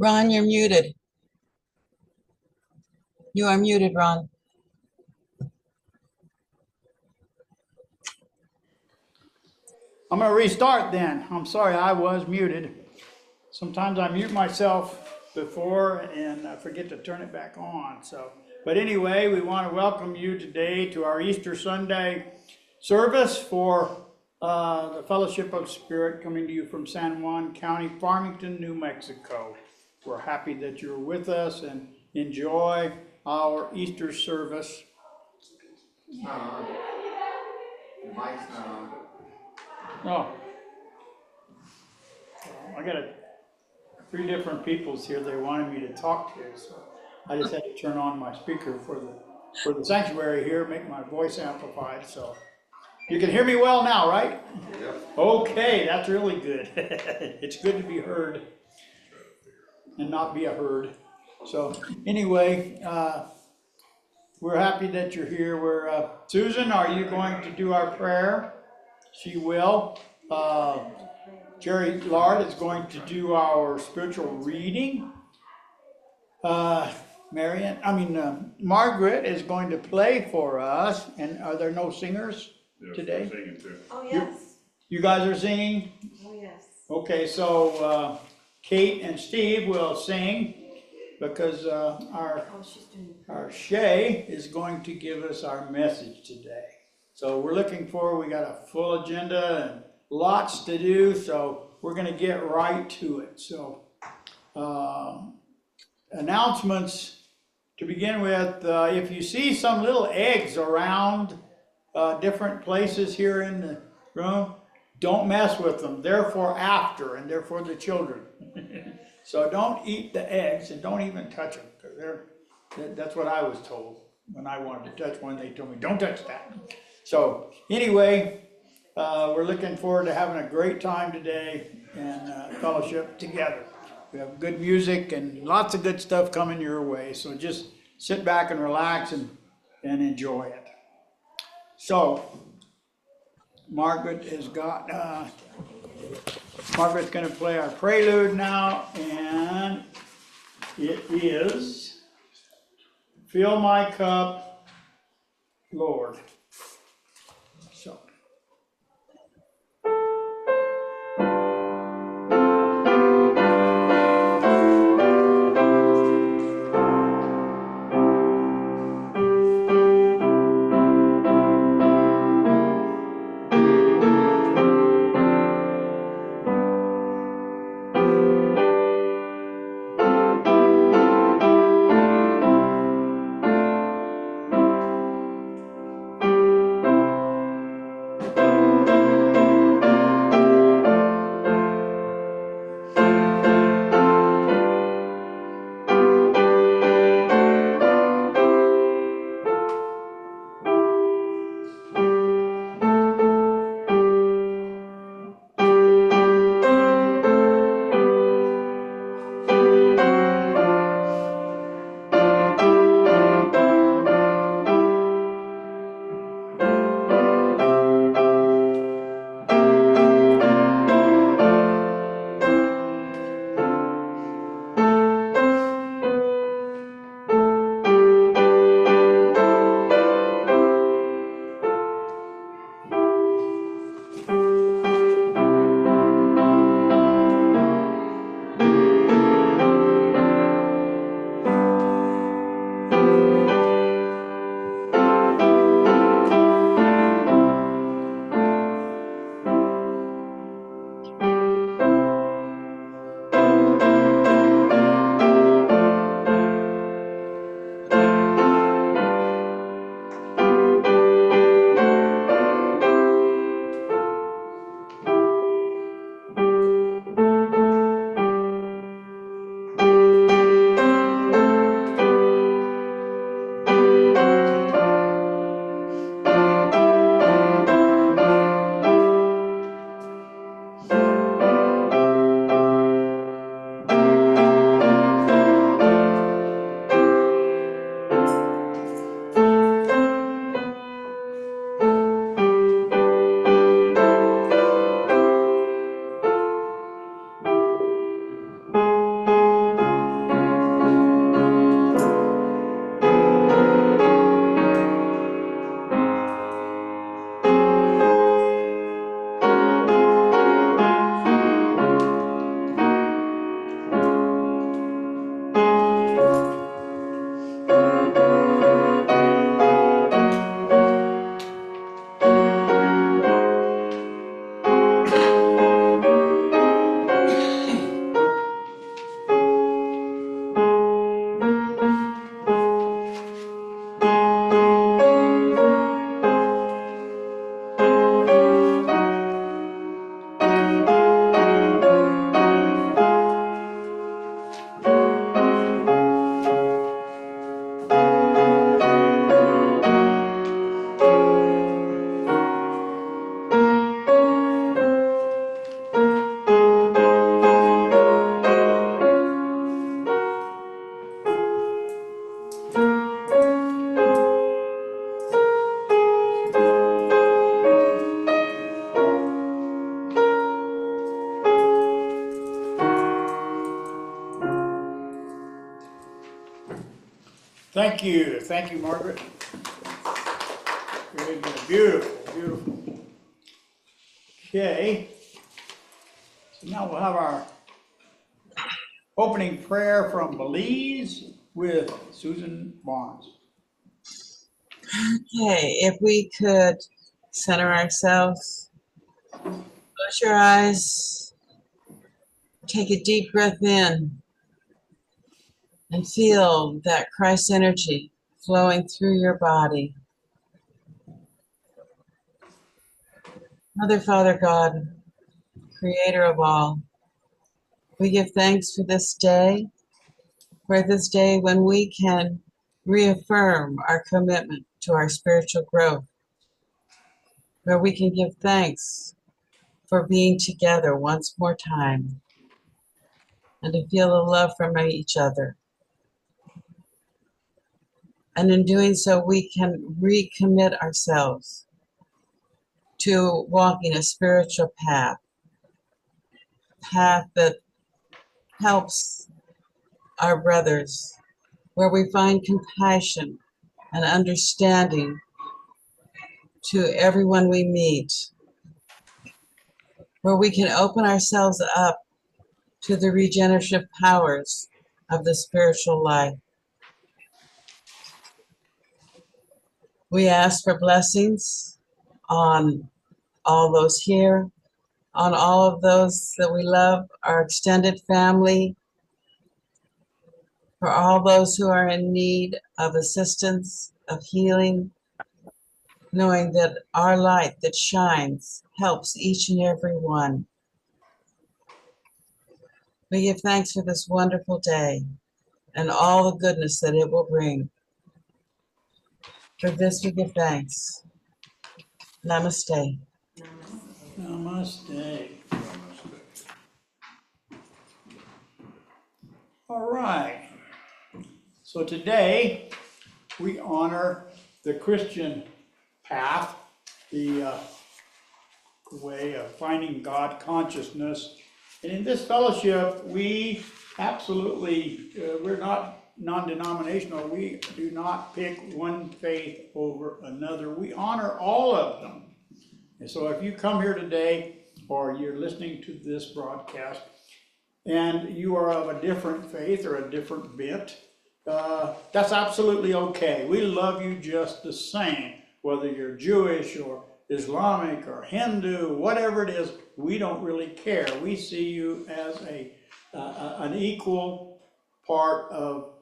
Ron, you're muted. You are muted, Ron. I'm going to restart then. I'm sorry, I was muted. Sometimes I mute myself before and I forget to turn it back on. But anyway, we want to welcome you today to our Easter Sunday service for the Fellowship of Spirit, coming to you from San Juan County, Farmington, New Mexico. We're happy that you're with us and enjoy our Easter service. It's not on. The mic's not on. Oh. I got three different peoples here they wanted me to talk to, so I just had to turn on my speaker for the sanctuary here, make my voice amplified. So you can hear me well now, right? Yep. Okay, that's really good. It's good to be heard and not be a herd. So anyway, we're happy that you're here. Susan, are you going to do our prayer? She will. Jerry Lard is going to do our spiritual reading. Margaret is going to play for us. And are there no singers today? We're singing too. Oh, yes. You guys are singing? Oh, yes. Okay, so Kate and Steve will sing because our Shaye is going to give us our message today. So we're looking forward. We got a full agenda and lots to do, so we're going to get right to it. So announcements to begin with. If you see some little eggs around different places here in the room, don't mess with them. They're for after, and they're for the children. So don't eat the eggs and don't even touch them, because that's what I was told when I wanted to touch one. They told me, don't touch that. So anyway, we're looking forward to having a great time today and fellowship together. We have good music and lots of good stuff coming your way. So just sit back and relax and enjoy it. So Margaret's going to play our prelude now, and it is Fill My Cup, Lord. So. Thank you. Thank you, Margaret. Very good. Beautiful, beautiful. Okay. So now we'll have our opening prayer from Belize with Susan Barnes. Okay, if we could center ourselves, close your eyes, take a deep breath in, and feel that Christ energy flowing through your body. Mother, Father, God, Creator of all, we give thanks for this day when we can reaffirm our commitment to our spiritual growth, where we can give thanks for being together once more time and to feel the love from each other. And in doing so, we can recommit ourselves to walking a spiritual path that helps our brothers, where we find compassion and understanding to everyone we meet, where we can open ourselves up to the regenerative powers of the spiritual life. We ask for blessings on all those here, on all of those that we love, our extended family, for all those who are in need of assistance, of healing, knowing that our light that shines helps each and every one. We give thanks for this wonderful day and all the goodness that it will bring. For this we give thanks. Namaste. Namaste. All right. So today we honor the Christian path, the way of finding God consciousness. And in this fellowship, we absolutely, we're not non-denominational. We do not pick one faith over another. We honor all of them. And so if you come here today or you're listening to this broadcast and you are of a different faith or a different bent, that's absolutely okay. We love you just the same, whether you're Jewish or Islamic or Hindu, whatever it is, we don't really care. We see you as an equal part of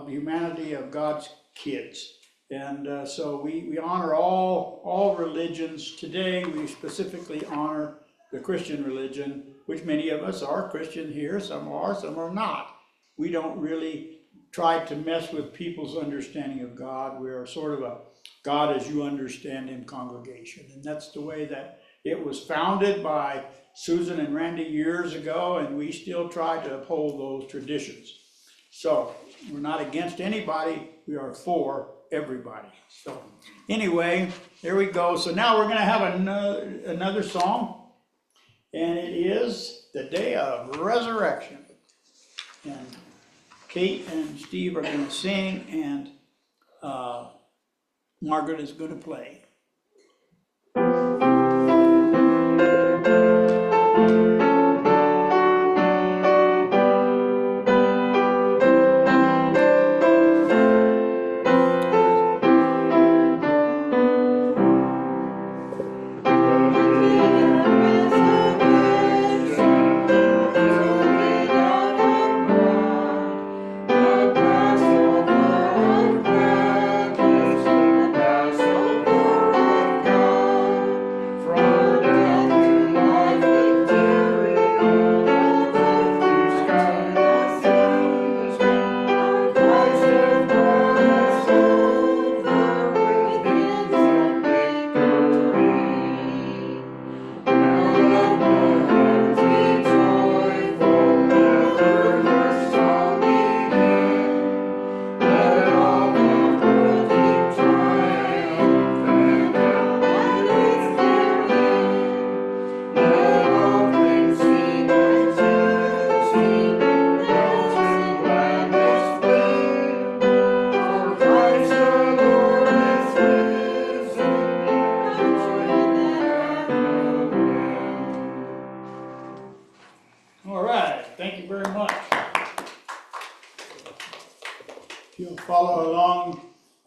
humanity, of God's kids. And so we honor all religions. Today we specifically honor the Christian religion, which many of us are Christian here. Some are not. We don't really try to mess with people's understanding of God. We are sort of a God as you understand him congregation. And that's the way that it was founded by Susan and Randy years ago, and we still try to uphold those traditions. So we're not against anybody, we are for everybody. So anyway, there we go. So now we're going to have another song, and it is the Day of Resurrection. And Kate and Steve are going to sing, and Margaret is going to play. Passover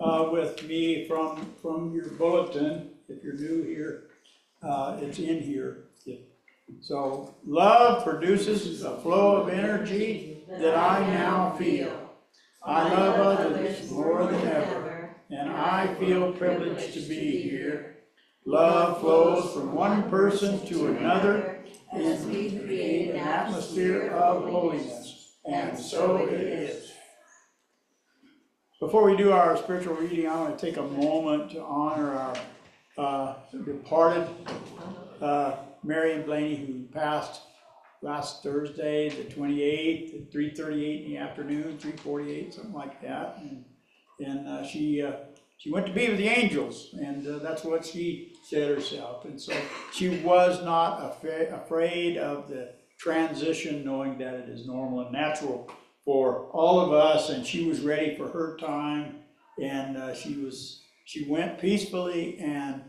with me from your bulletin. If you're new here, it's in here. So, love produces a flow of energy that I now feel. I love others more than ever, and I feel privileged to be here. Love flows from one person to another, and we create an atmosphere of holiness, and so it is. Before we do our spiritual reading, I want to take a moment to honor our departed Marion Blaney, who passed last Thursday, the 28th, at 3:38 in the afternoon, 3:48, something like that. And she went to be with the angels, and that's what she said herself. And so she was not afraid of the transition, knowing that it is normal and natural for all of us, and she was ready for her time, and she went peacefully and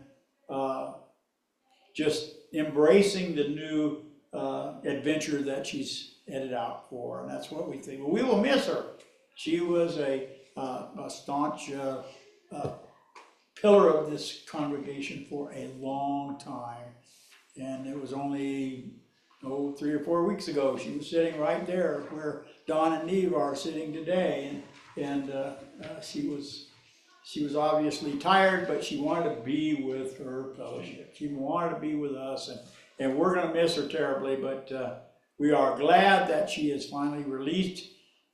just embracing the new adventure that she's headed out for, and that's what we think. Well, we will miss her. She was a staunch pillar of this congregation for a long time, and it was only 3 or 4 weeks ago she was sitting right there where Don and Neve are sitting today, and she was obviously tired, but she wanted to be with her fellowship. She wanted to be with us, and we're going to miss her terribly, but we are glad that she is finally released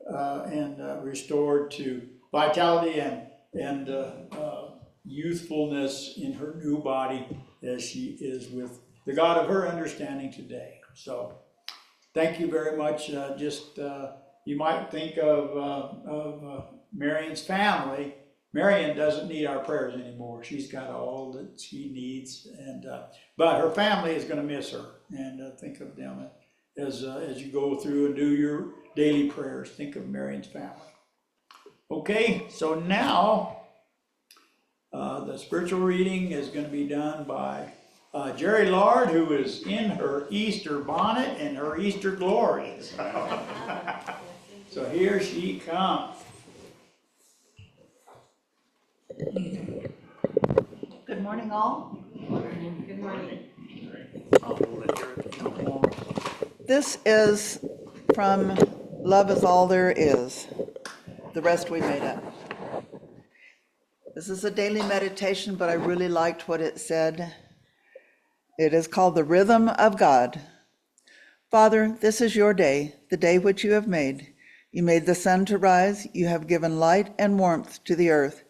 and restored to vitality and youthfulness in her new body as she is with the God of her understanding today. So thank you very much. You might think of Marion's family. Marion doesn't need our prayers anymore. She's got all that she needs, but her family is going to miss her. And think of them as you go through and do your daily prayers. Think of Marion's family. Okay, so now the spiritual reading is going to be done by Jerry Lard, who is in her Easter bonnet and her Easter glories. So here she comes. Good morning, all. Good morning. This is from Love is All There Is. The rest we made up. This is a daily meditation, but I really liked what it said. It is called The Rhythm of God. Father, this is your day, the day which you have made. You made the sun to rise. You have given light and warmth to the earth.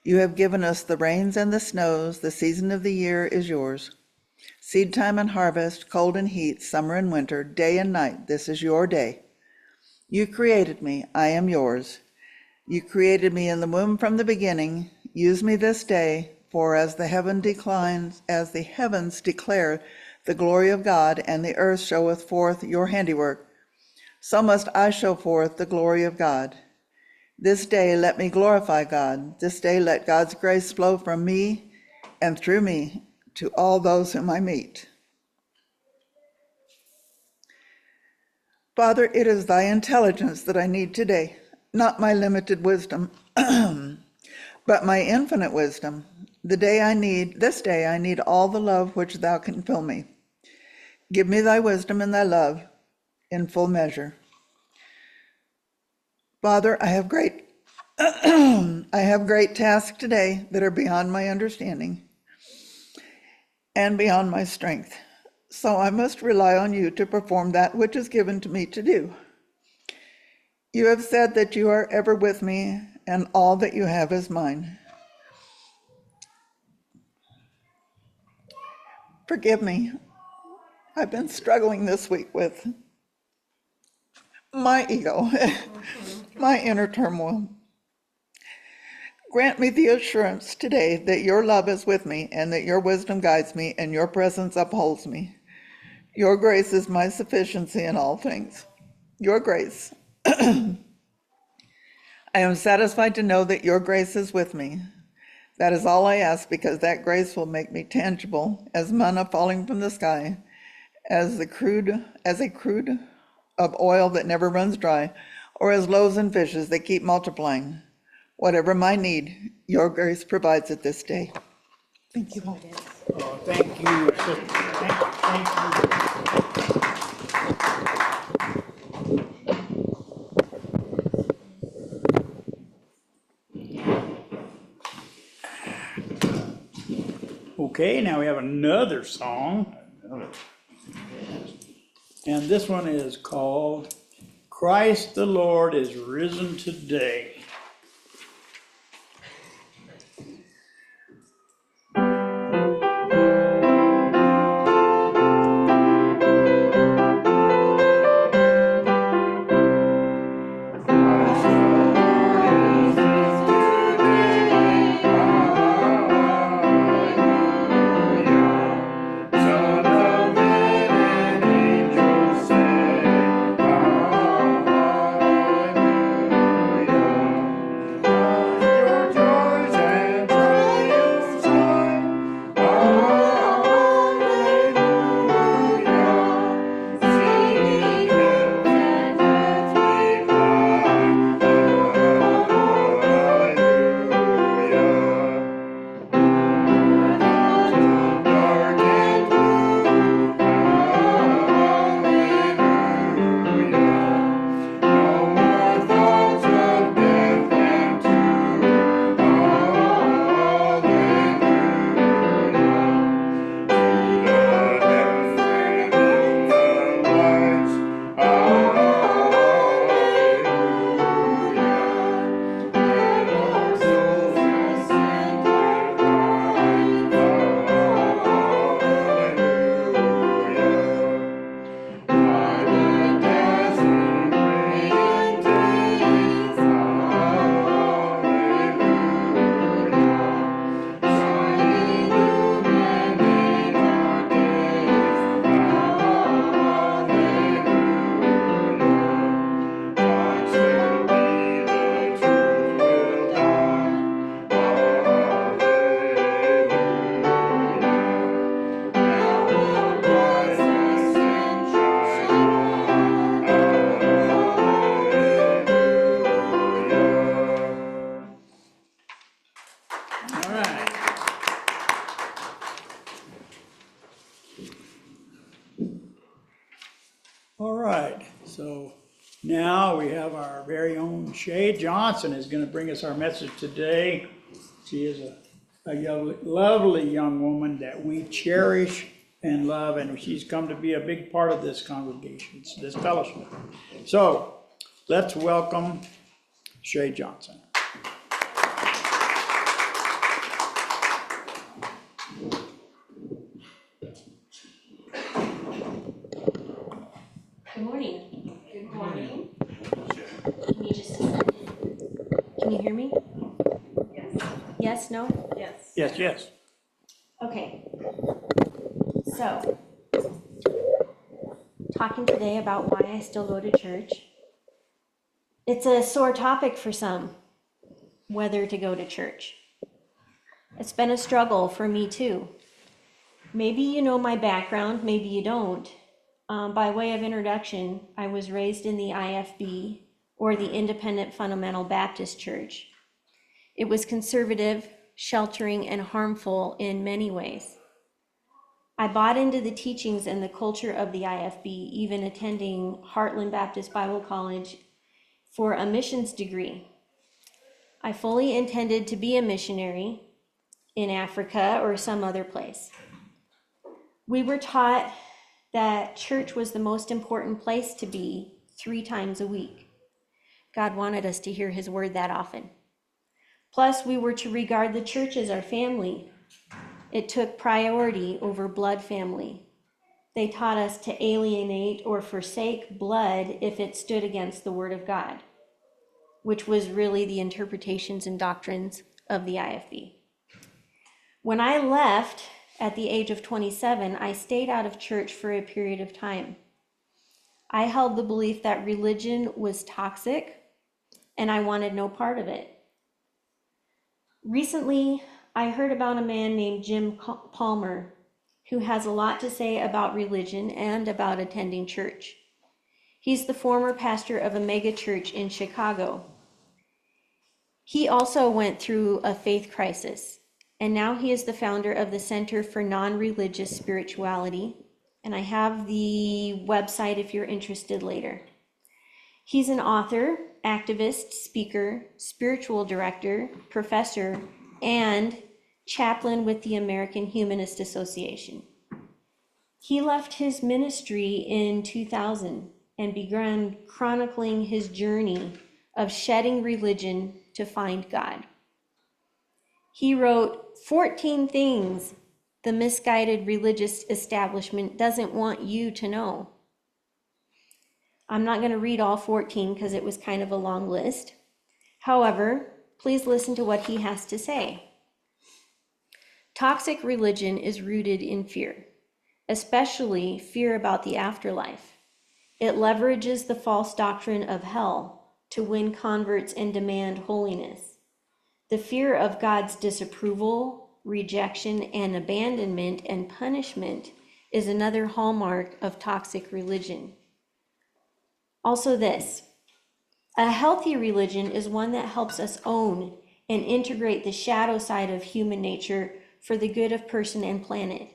You have given us the rains and the snows. The season of the year is yours. Seed time and harvest, cold and heat, summer and winter, day and night, this is your day. You created me, I am yours. You created me in the womb from the beginning. Use me this day, for as the heavens declare the glory of God, and the earth showeth forth your handiwork, so must I show forth the glory of God. This day let me glorify God. This day let God's grace flow from me and through me to all those whom I meet. Father, it is thy intelligence that I need today, not my limited wisdom, but my infinite wisdom. This day I need all the love which thou can fill me. Give me thy wisdom and thy love in full measure. Father, I have great tasks today that are beyond my understanding and beyond my strength. So I must rely on you to perform that which is given to me to do. You have said that you are ever with me, and all that you have is mine. Forgive me. I've been struggling this week with my ego, my inner turmoil. Grant me the assurance today that your love is with me, and that your wisdom guides me, and your presence upholds me. Your grace is my sufficiency in all things. Your grace. I am satisfied to know that your grace is with me. That is all I ask, because that grace will make me tangible as manna falling from the sky, as a crude of oil that never runs dry, or as loaves and fishes that keep multiplying. whatever my need, your grace provides it this day. Thank you. Oh, thank you, sister. Thank you. Okay, now we have another song. And this one is called Christ the Lord is Risen Today. All right, so now we have our very own Shaye Johnson is going to bring us our message today. She is lovely young woman that we cherish and love, and she's come to be a big part of this congregation, this fellowship. So let's welcome Shaye Johnson. Good morning. Good morning. Give me just a second. Can you hear me? Yes. Yes, no? Yes. Yes, yes. Okay. So, talking today about why I still go to church. It's a sore topic for some, whether to go to church. It's been a struggle for me too. Maybe you know my background, maybe you don't. By way of introduction, I was raised in the IFB, or the Independent Fundamental Baptist Church. It was conservative, sheltering, and harmful in many ways. I bought into the teachings and the culture of the IFB, even attending Heartland Baptist Bible College for a missions degree. I fully intended to be a missionary in Africa or some other place. We were taught that church was the most important place to be 3 times a week. God wanted us to hear his word that often. Plus, we were to regard the church as our family. It took priority over blood family. They taught us to alienate or forsake blood if it stood against the word of God, which was really the interpretations and doctrines of the IFB. When I left at the age of 27, I stayed out of church for a period of time. I held the belief that religion was toxic and I wanted no part of it. Recently, I heard about a man named Jim Palmer who has a lot to say about religion and about attending church. He's the former pastor of a mega church in Chicago. He also went through a faith crisis, and now he is the founder of the Center for Non-Religious Spirituality. And I have the website if you're interested later. He's an author, activist, speaker, spiritual director, professor, and chaplain with the American Humanist Association. He left his ministry in 2000 and began chronicling his journey of shedding religion to find God. He wrote 14 things the misguided religious establishment doesn't want you to know. I'm not going to read all 14 because it was kind of a long list. However, please listen to what he has to say. Toxic religion is rooted in fear, especially fear about the afterlife. It leverages the false doctrine of hell to win converts and demand holiness. The fear of God's disapproval, rejection, and abandonment and punishment is another hallmark of toxic religion. Also this, a healthy religion is one that helps us own and integrate the shadow side of human nature for the good of person and planet.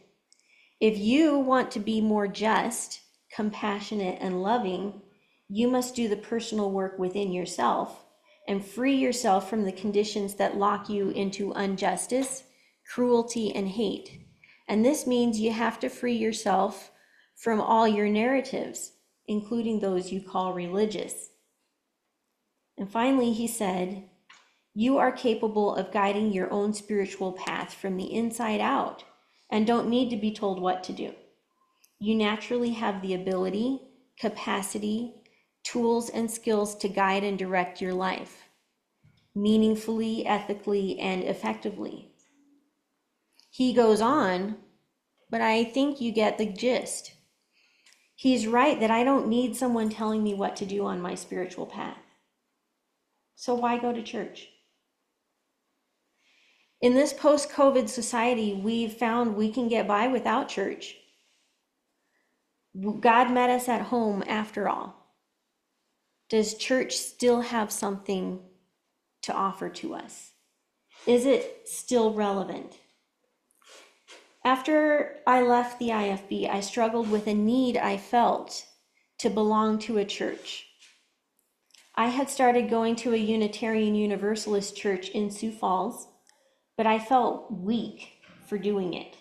If you want to be more just, compassionate, and loving, you must do the personal work within yourself and free yourself from the conditions that lock you into injustice, cruelty, and hate. And this means you have to free yourself from all your narratives, including those you call religious. And finally, he said, you are capable of guiding your own spiritual path from the inside out and don't need to be told what to do. You naturally have the ability, capacity, tools, and skills to guide and direct your life meaningfully, ethically, and effectively. He goes on, but I think you get the gist. He's right that I don't need someone telling me what to do on my spiritual path. So why go to church? In this post-COVID society, we've found we can get by without church. God met us at home after all. Does church still have something to offer to us? Is it still relevant? After I left the IFB, I struggled with a need I felt to belong to a church. I had started going to a Unitarian Universalist church in Sioux Falls, but I felt weak for doing it.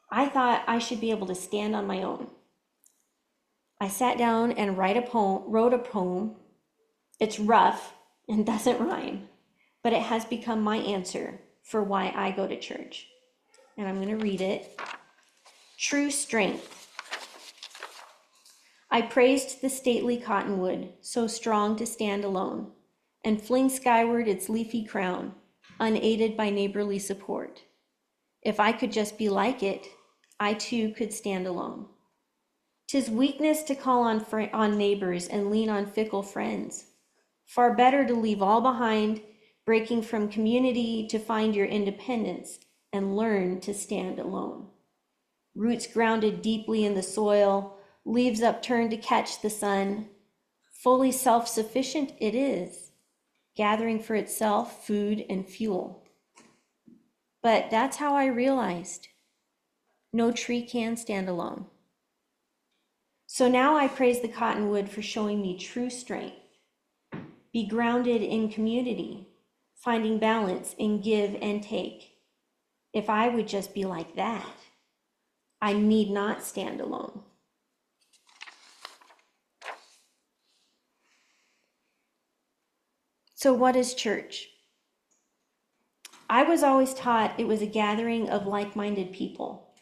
I thought I should be able to stand on my own. I sat down and wrote a poem. It's rough and doesn't rhyme, but it has become my answer for why I go to church. And I'm going to read it. True strength. I praised the stately cottonwood, so strong to stand alone, and fling skyward its leafy crown, unaided by neighborly support. If I could just be like it, I too could stand alone. 'Tis weakness to call on neighbors and lean on fickle friends. Far better to leave all behind, breaking from community to find your independence and learn to stand alone. Roots grounded deeply in the soil, leaves upturned to catch the sun. Fully self-sufficient it is, gathering for itself food and fuel. But that's how I realized no tree can stand alone. So now I praise the cottonwood for showing me true strength. Be grounded in community, finding balance in give and take. If I would just be like that, I need not stand alone. So what is church? I was always taught it was a gathering of like-minded people.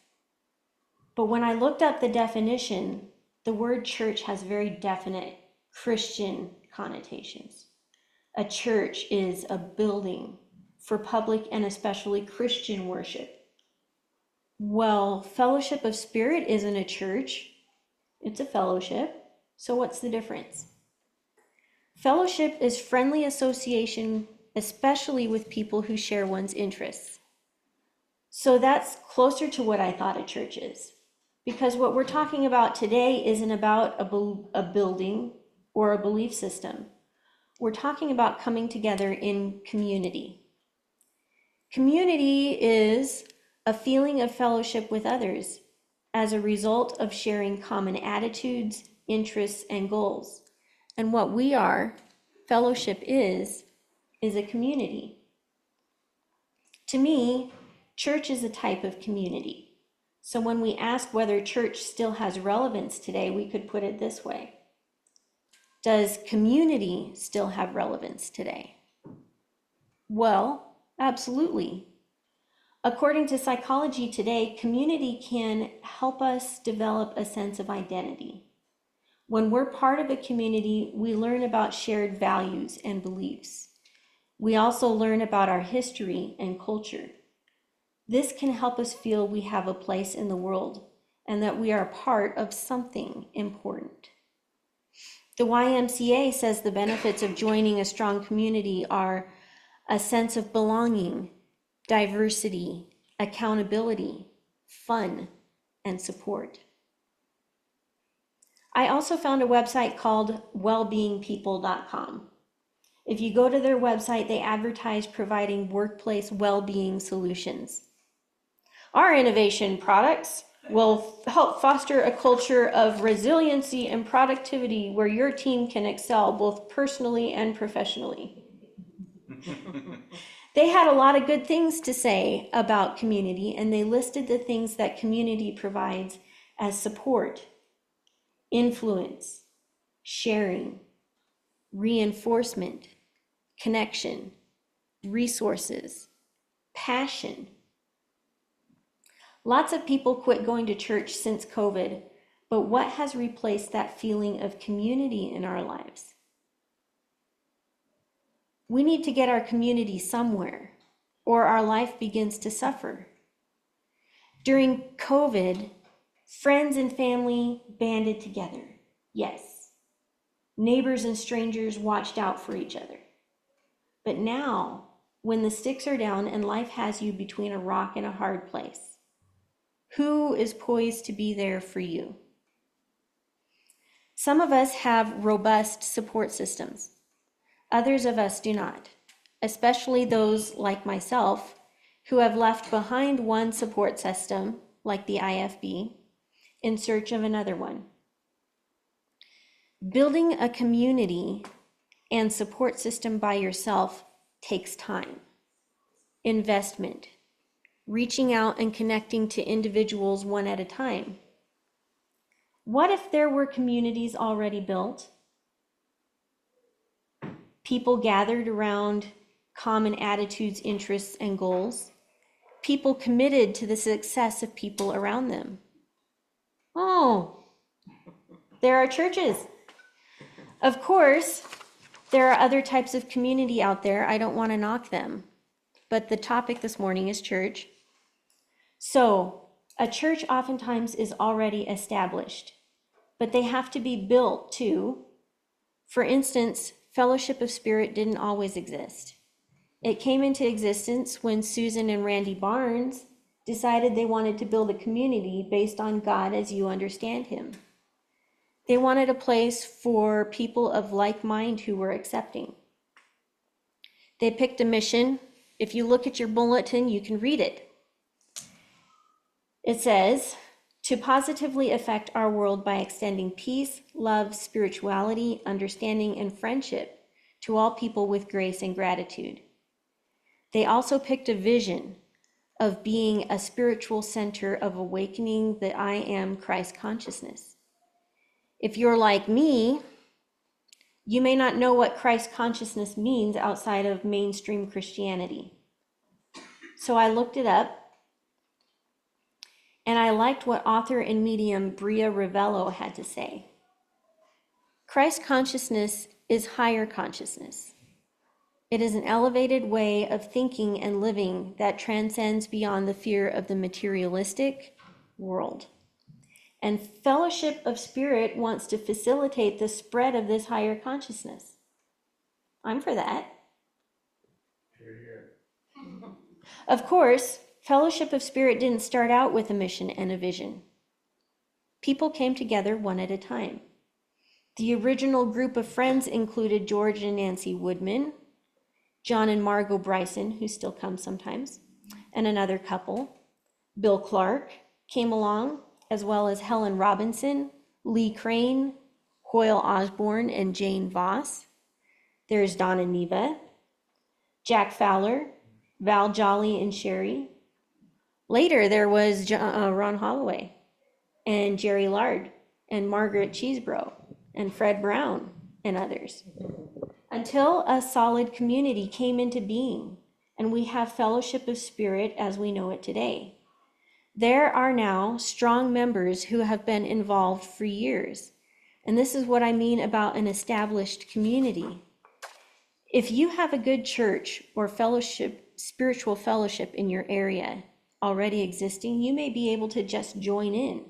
But when I looked up the definition, the word church has very definite Christian connotations. A church is a building for public and especially Christian worship. Well, fellowship of spirit isn't a church, it's a fellowship. So what's the difference? Fellowship is friendly association, especially with people who share one's interests. So that's closer to what I thought a church is. Because what we're talking about today isn't about a building or a belief system. We're talking about coming together in community. Community is a feeling of fellowship with others as a result of sharing common attitudes, interests, and goals. And what we are, fellowship is a community. To me, church is a type of community. So when we ask whether church still has relevance today, we could put it this way. Does community still have relevance today? Well, absolutely. According to Psychology Today, community can help us develop a sense of identity. When we're part of a community, we learn about shared values and beliefs. We also learn about our history and culture. This can help us feel we have a place in the world and that we are part of something important. The YMCA says the benefits of joining a strong community are a sense of belonging, diversity, accountability, fun, and support. I also found a website called wellbeingpeople.com. If you go to their website, they advertise providing workplace well-being solutions. Our innovation products will help foster a culture of resiliency and productivity where your team can excel both personally and professionally. They had a lot of good things to say about community, and they listed the things that community provides as support, influence, sharing, reinforcement, connection, resources, passion. Lots of people quit going to church since COVID, but what has replaced that feeling of community in our lives? We need to get our community somewhere, or our life begins to suffer. During COVID, friends and family banded together. Yes. Neighbors and strangers watched out for each other. But now, when the sticks are down and life has you between a rock and a hard place, who is poised to be there for you? Some of us have robust support systems. Others of us do not, especially those like myself who have left behind one support system, like the IFB, in search of another one. Building a community and support system by yourself takes time, investment, reaching out and connecting to individuals one at a time. What if there were communities already built? People gathered around common attitudes, interests, and goals. People committed to the success of people around them. Oh, there are churches. Of course, there are other types of community out there. I don't want to knock them, but the topic this morning is church. So, a church oftentimes is already established, but they have to be built too. For instance, Fellowship of Spirit didn't always exist. It came into existence when Susan and Randy Barnes decided they wanted to build a community based on God as you understand him. They wanted a place for people of like mind who were accepting. They picked a mission. If you look at your bulletin, you can read it. It says, to positively affect our world by extending peace, love, spirituality, understanding, and friendship to all people with grace and gratitude. They also picked a vision of being a spiritual center of awakening the I am Christ consciousness. If you're like me, you may not know what Christ consciousness means outside of mainstream Christianity. So I looked it up, and I liked what author and medium Bria Ravello had to say. Christ consciousness is higher consciousness. It is an elevated way of thinking and living that transcends beyond the fear of the materialistic world. And Fellowship of Spirit wants to facilitate the spread of this higher consciousness. I'm for that. Of course, Fellowship of Spirit didn't start out with a mission and a vision. People came together one at a time. The original group of friends included George and Nancy Woodman, John and Margot Bryson, who still come sometimes, and another couple. Bill Clark came along, as well as Helen Robinson, Lee Crane, Hoyle Osborne, and Jane Voss. There's Donna Neva, Jack Fowler, Val Jolly, and Sherry. Later, there was Ron Holloway, and Jerry Lard, and Margaret Cheesebro, and Fred Brown, and others. Until a solid community came into being, and we have fellowship of spirit as we know it today. There are now strong members who have been involved for years. And this is what I mean about an established community. If you have a good church or fellowship, spiritual fellowship in your area already existing, you may be able to just join in.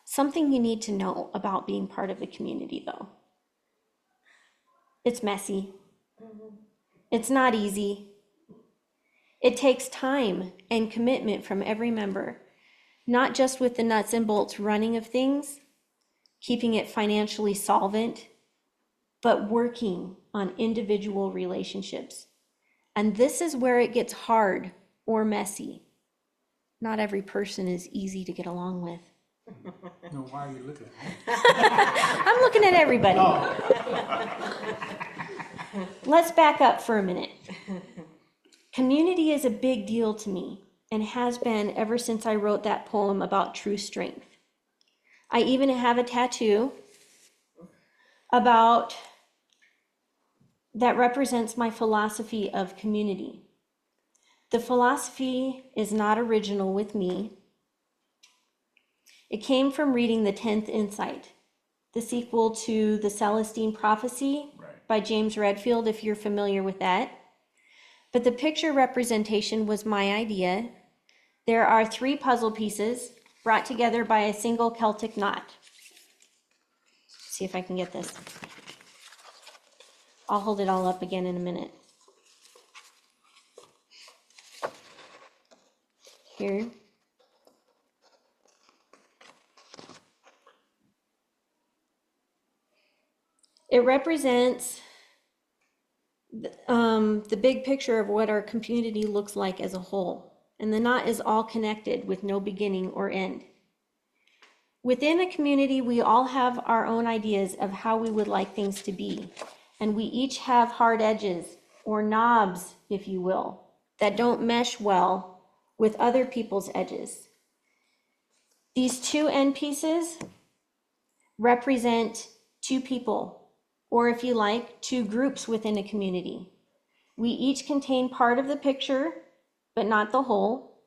Something you need to know about being part of the community, though. It's messy. It's not easy. It takes time and commitment from every member, not just with the nuts and bolts running of things, keeping it financially solvent, but working on individual relationships. And this is where it gets hard or messy. Not every person is easy to get along with. No, why are you looking at me? I'm looking at everybody. Let's back up for a minute. Community is a big deal to me and has been ever since I wrote that poem about true strength. I even have a tattoo that represents my philosophy of community. The philosophy is not original with me. It came from reading The 10th Insight, the sequel to The Celestine Prophecy by James Redfield, if you're familiar with that. But the picture representation was my idea. There are 3 puzzle pieces brought together by a single Celtic knot. See if I can get this. I'll hold it all up again in a minute. Here. It represents the big picture of what our community looks like as a whole. And the knot is all connected with no beginning or end. Within a community, we all have our own ideas of how we would like things to be. And we each have hard edges, or knobs, if you will, that don't mesh well with other people's edges. These 2 end pieces represent 2 people, or if you like, 2 groups within a community. We each contain part of the picture, but not the whole.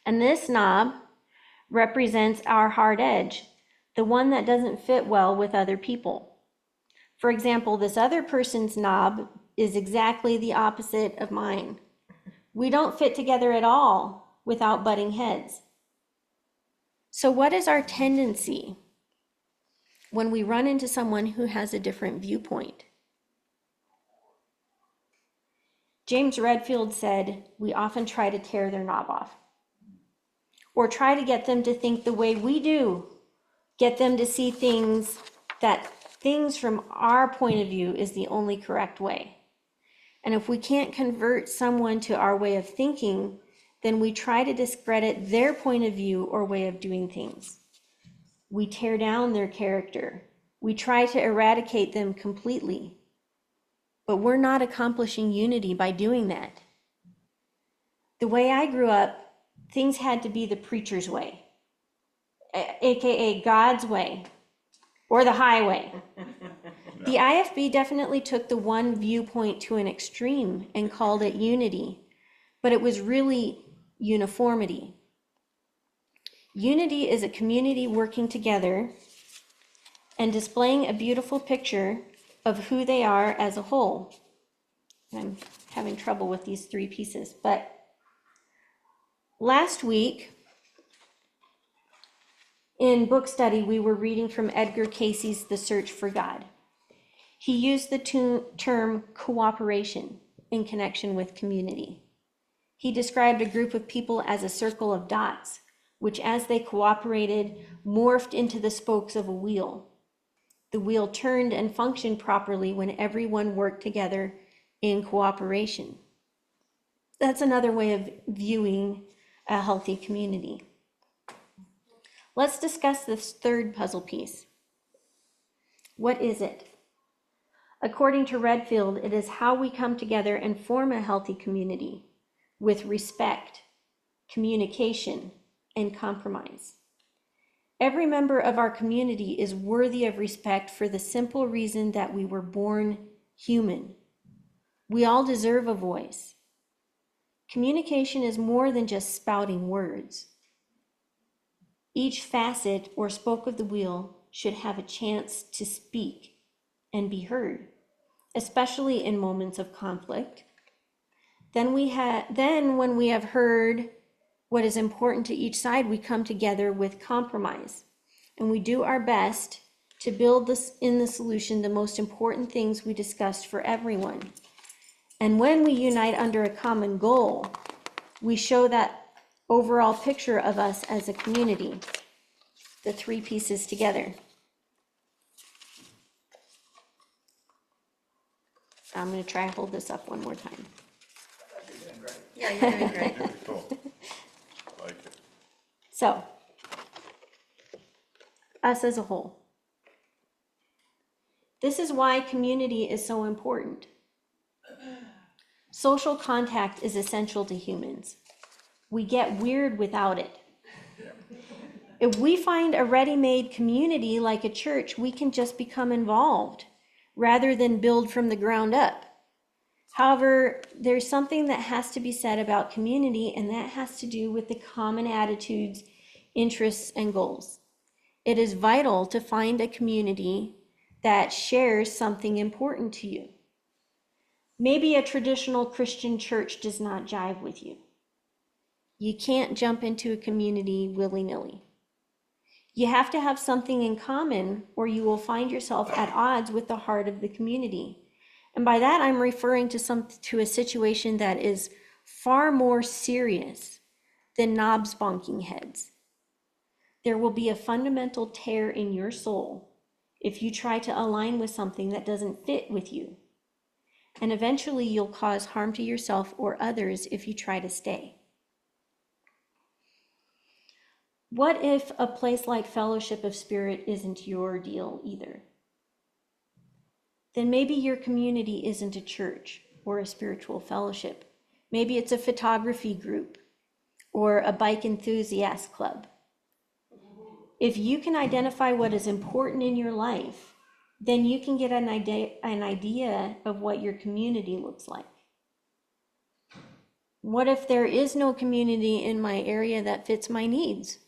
And this knob represents our hard edge, the one that doesn't fit well with other people. For example, this other person's knob is exactly the opposite of mine. We don't fit together at all without butting heads. So what is our tendency when we run into someone who has a different viewpoint? James Redfield said, we often try to tear their knob off, or try to get them to think the way we do, get them to see things from our point of view is the only correct way. And if we can't convert someone to our way of thinking, then we try to discredit their point of view or way of doing things. We tear down their character. We try to eradicate them completely. But we're not accomplishing unity by doing that. The way I grew up, things had to be the preacher's way, AKA God's way, or the highway. The IFB definitely took the one viewpoint to an extreme and called it unity, but it was really uniformity. Unity is a community working together and displaying a beautiful picture of who they are as a whole. I'm having trouble with these 3 pieces, but last week in book study, we were reading from Edgar Cayce's The Search for God. He used the term cooperation in connection with community. He described a group of people as a circle of dots which as they cooperated, morphed into the spokes of a wheel. The wheel turned and functioned properly when everyone worked together in cooperation. That's another way of viewing a healthy community. Let's discuss this third puzzle piece. What is it? According to Redfield, it is how we come together and form a healthy community with respect, communication, and compromise. Every member of our community is worthy of respect for the simple reason that we were born human. We all deserve a voice. Communication is more than just spouting words. Each facet or spoke of the wheel should have a chance to speak and be heard, especially in moments of conflict. Then when we have heard what is important to each side, we come together with compromise, and we do our best to build in the solution the most important things we discussed for everyone. And when we unite under a common goal, we show that overall picture of us as a community, the three pieces together. I'm going to try to hold this up one more time. Yeah, you're doing great. Cool. Like it. So, us as a whole. This is why community is so important. Social contact is essential to humans. We get weird without it. If we find a ready-made community like a church, we can just become involved rather than build from the ground up. However, there's something that has to be said about community, and that has to do with the common attitudes, interests, and goals. It is vital to find a community that shares something important to you. Maybe a traditional Christian church does not jive with you. You can't jump into a community willy-nilly. You have to have something in common, or you will find yourself at odds with the heart of the community. And by that, I'm referring to a situation that is far more serious than knobs bonking heads. There will be a fundamental tear in your soul if you try to align with something that doesn't fit with you. And eventually you'll cause harm to yourself or others if you try to stay. What if a place like Fellowship of Spirit isn't your deal either? Then maybe your community isn't a church or a spiritual fellowship. Maybe it's a photography group or a bike enthusiast club. If you can identify what is important in your life, then you can get an idea of what your community looks like. What if there is no community in my area that fits my needs?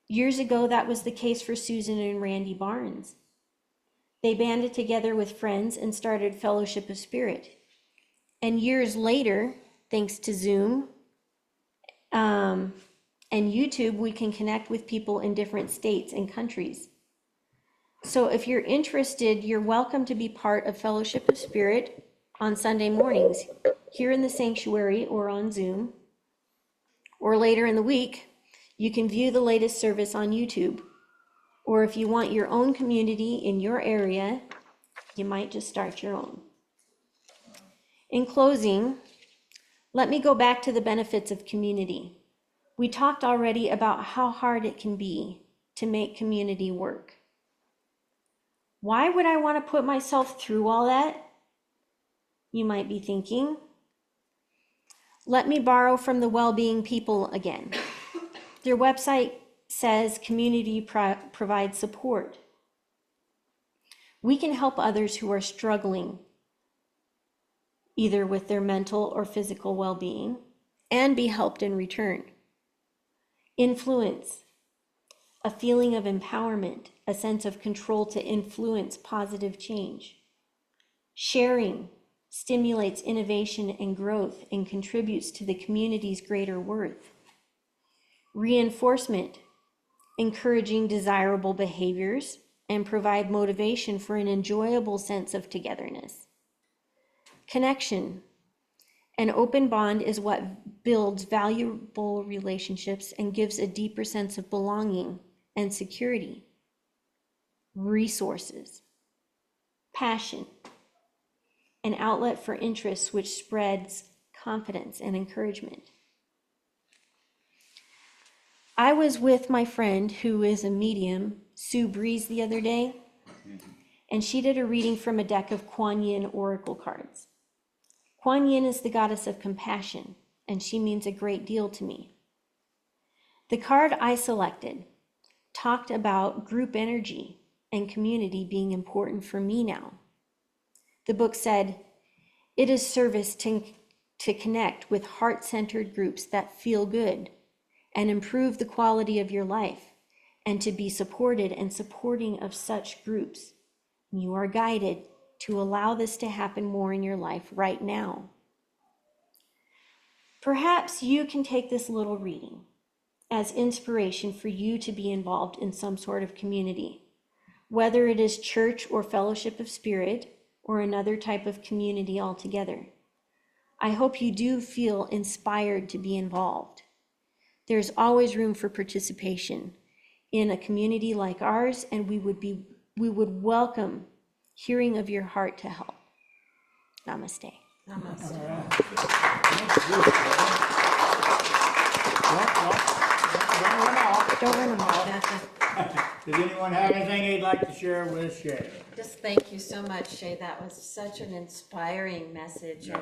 Years ago, that was the case for Susan and Randy Barnes. They banded together with friends and started Fellowship of Spirit. And years later, thanks to Zoom and YouTube, we can connect with people in different states and countries. So if you're interested, you're welcome to be part of Fellowship of Spirit on Sunday mornings here in the sanctuary or on Zoom. Or later in the week, you can view the latest service on YouTube. Or if you want your own community in your area, you might just start your own. In closing, let me go back to the benefits of community. We talked already about how hard it can be to make community work. Why would I want to put myself through all that? You might be thinking. Let me borrow from the Well-Being People again. Their website says community provides support. We can help others who are struggling, either with their mental or physical well-being, and be helped in return. Influence, a feeling of empowerment, a sense of control to influence positive change. Sharing stimulates innovation and growth and contributes to the community's greater worth. Reinforcement, encouraging desirable behaviors and provide motivation for an enjoyable sense of togetherness. Connection, An open bond is what builds valuable relationships and gives a deeper sense of belonging and security, resources, passion, an outlet for interests which spreads confidence and encouragement. I was with my friend who is a medium, Sue Breeze, the other day, and she did a reading from a deck of Kuan Yin oracle cards. Kuan Yin is the goddess of compassion, and she means a great deal to me. The card I selected talked about group energy and community being important for me now. The book said, it is service to connect with heart-centered groups that feel good and improve the quality of your life, and to be supported and supporting of such groups. You are guided to allow this to happen more in your life right now. Perhaps you can take this little reading as inspiration for you to be involved in some sort of community, whether it is church or fellowship of spirit or another type of community altogether. I hope you do feel inspired to be involved. There's always room for participation in a community like ours, and we would welcome hearing of your heart to help. Namaste. Don't run them off. Does anyone have anything they'd like to share with Shaye? Just thank you so much, Shaye. That was such an inspiring message. Yes.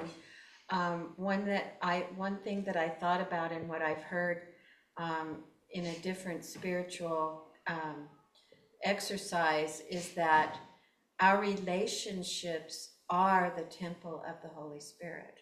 And one thing that I thought about and what I've heard in a different spiritual exercise is that our relationships are the temple of the Holy Spirit.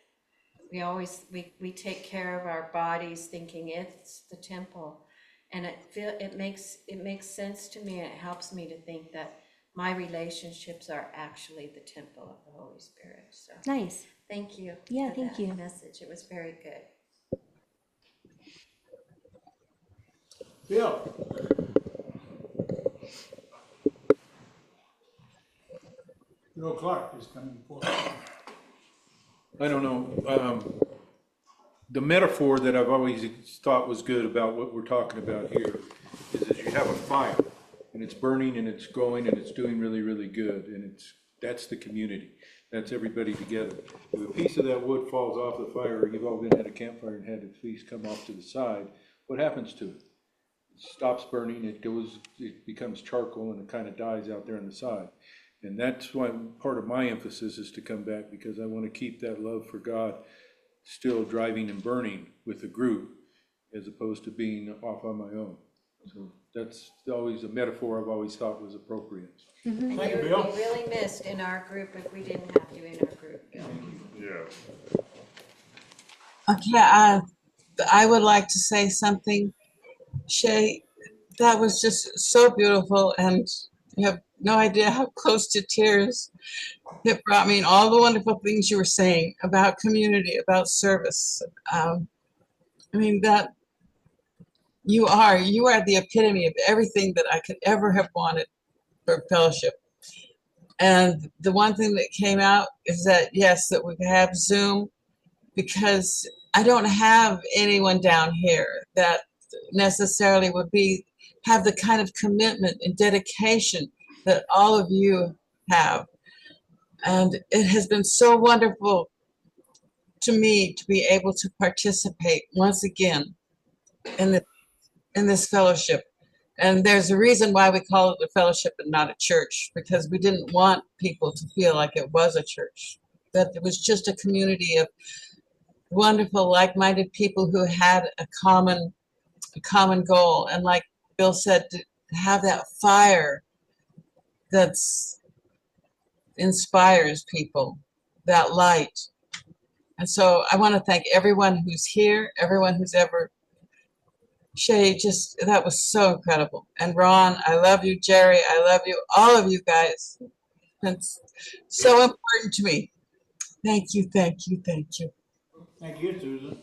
We take care of our bodies thinking it's the temple, and it makes sense to me, and it helps me to think that my relationships are actually the temple of the Holy Spirit. So Nice. thank you. Yeah, for thank that you. message. It was very good. Bill? Bill Clark is coming forward. I don't know, the metaphor that I've always thought was good about what we're talking about here is that you have a fire, and it's burning, and it's going, and it's doing really, really good, and that's the community. That's everybody together. If a piece of that wood falls off the fire, or you've all been at a campfire and had a piece come off to the side, what happens to it? It stops burning, it becomes charcoal, and it kind of dies out there on the side. And that's why part of my emphasis is to come back, because I want to keep that love for God still driving and burning with the group, as opposed to being off on my own. So that's always a metaphor I've always thought was appropriate. And Thank you, you would Bill. be really missed in our group if we didn't have you in our group, Bill. Yeah. Okay, I would like to say something. Shay, that was just so beautiful, and you have no idea how close to tears it brought me, and all the wonderful things you were saying about community, about service. I mean, that you are the epitome of everything that I could ever have wanted for fellowship. And the one thing that came out is that, yes, that we have Zoom, because I don't have anyone down here that necessarily would have the kind of commitment and dedication that all of you have. And it has been so wonderful to me to be able to participate once again in this fellowship. And there's a reason why we call it a fellowship and not a church, because we didn't want people to feel like it was a church, that it was just a community of wonderful, like-minded people who had a common goal. And like Bill said, to have that fire that's inspires people, that light. And so I want to thank everyone who's here, everyone who's ever. Shaye, that was so incredible. And Ron, I love you. Jerry, I love you. All of you guys. It's so important to me. Thank you, thank you, thank you. Thank you, Susan.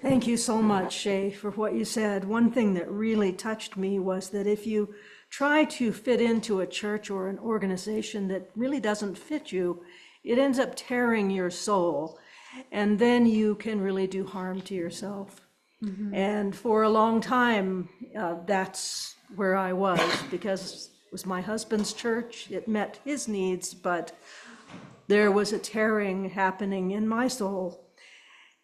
Thank you so much, Shaye, for what you said. One thing that really touched me was that if you try to fit into a church or an organization that really doesn't fit you, it ends up tearing your soul. And then you can really do harm to yourself. And for a long time, that's where I was, because it was my husband's church. It met his needs, but there was a tearing happening in my soul.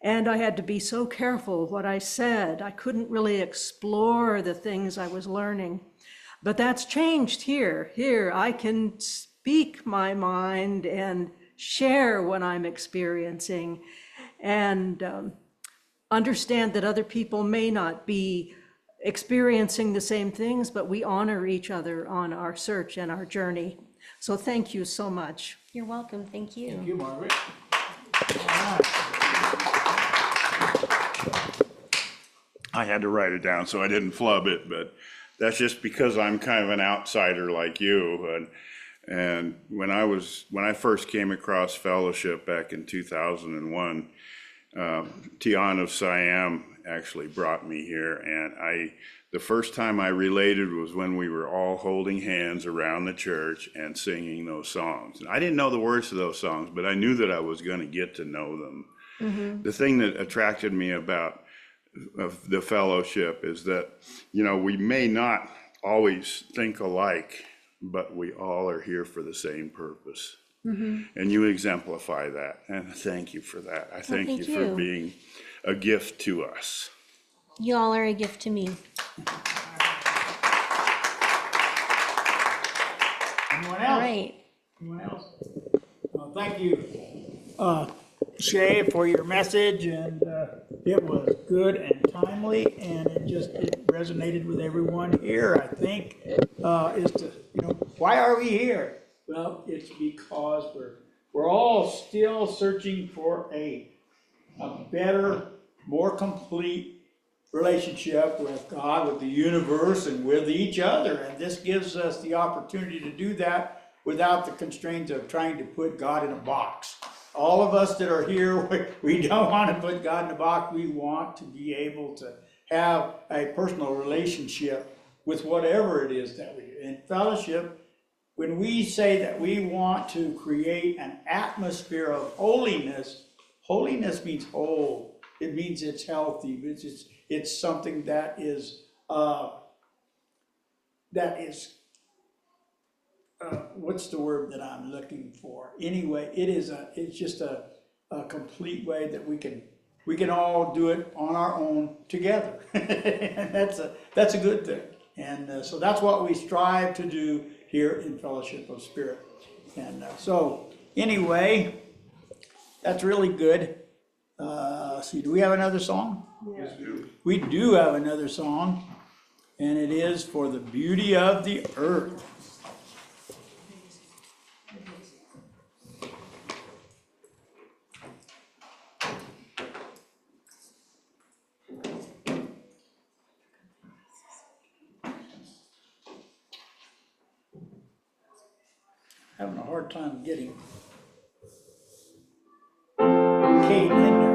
And I had to be so careful what I said. I couldn't really explore the things I was learning. But that's changed here. Here, I can speak my mind and share what I'm experiencing, and understand that other people may not be experiencing the same things, but we honor each other on our search and our journey. So thank you so much. You're welcome. Thank you. Thank you, Margaret. All right. I had to write it down so I didn't flub it, but that's just because I'm kind of an outsider like you. And when I first came across fellowship back in 2001, Tian of Siam actually brought me here, and the first time I related was when we were all holding hands around the church and singing those songs. And I didn't know the words to those songs, but I knew that I was going to get to know them. Mm-hmm. The thing that attracted me about the fellowship is that, we may not always think alike, but we all are here for the same purpose. Mm-hmm. And you exemplify that, and thank you for that. I thank you for being a gift to us. You all are a gift to me. Anyone else? All right. Anyone else? Well, thank you, Shaye, for your message, and it was good and timely, and it resonated with everyone here. I think why are we here? Well, it's because we're all still searching for a better, more complete relationship with God, with the universe, and with each other. And this gives us the opportunity to do that without the constraints of trying to put God in a box. All of us that are here, we don't want to put God in a box. We want to be able to have a personal relationship with whatever it is that we do. In fellowship, when we say that we want to create an atmosphere of holiness, holiness means whole. It means it's healthy. It's something that is what's the word that I'm looking for? Anyway, it's just a complete way that we can all do it on our own together. And that's a good thing. And so that's what we strive to do here in Fellowship of Spirit. And so anyway, that's really good. See, do we have another song? Yes, We do have another song, and it is For the Beauty of the Earth. Having a hard time getting Kate in there.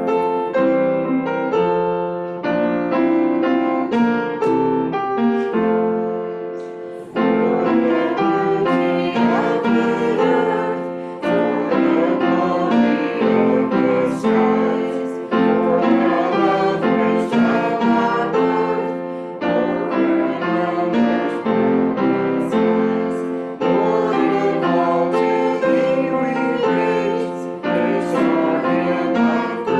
Praise our Him of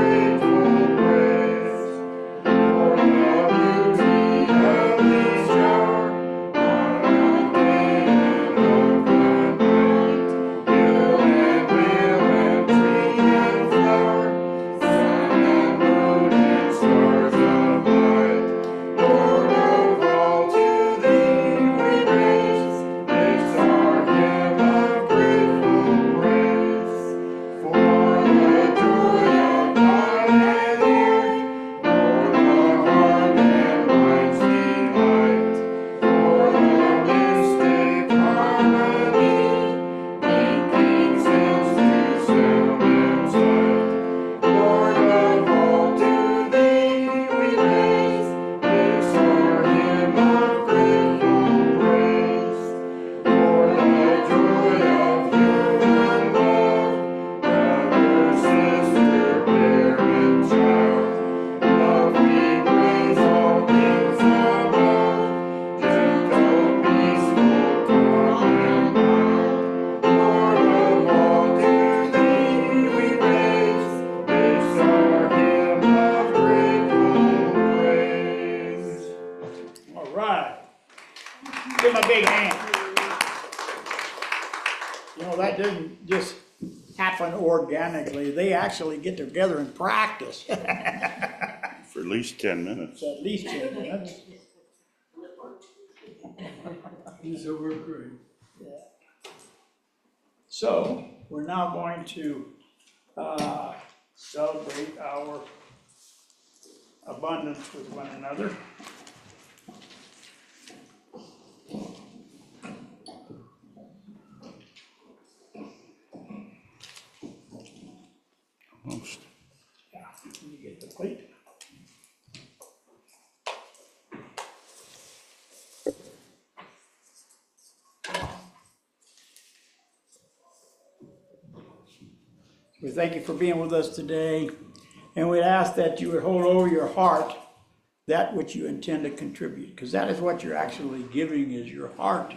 organically. They actually get together and practice. For at least 10 minutes. At least 10 minutes. These will work great. So, we're now going to celebrate our abundance with one another. Almost. Yeah, let me get the plate. We thank you for being with us today, and we ask that you would hold over your heart that which you intend to contribute, because that is what you're actually giving, is your heart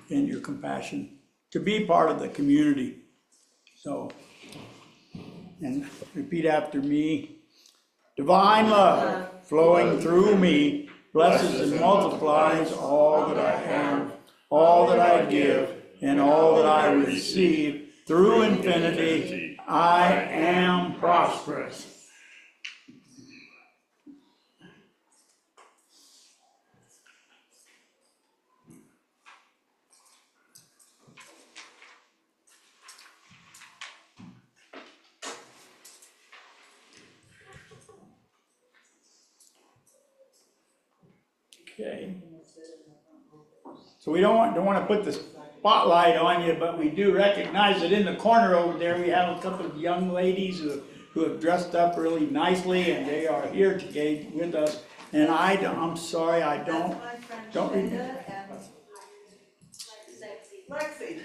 and your compassion to be part of the community. So, and repeat after me. Divine love flowing through me blesses and multiplies all that I am, all that I give, and all that I receive. Through infinity, I am prosperous. Okay. So we don't want to put the spotlight on you, but we do recognize that in the corner over there, we have a couple of young ladies who have dressed up really nicely, and they are here today with us. And I'm sorry, I don't remember. Lexi.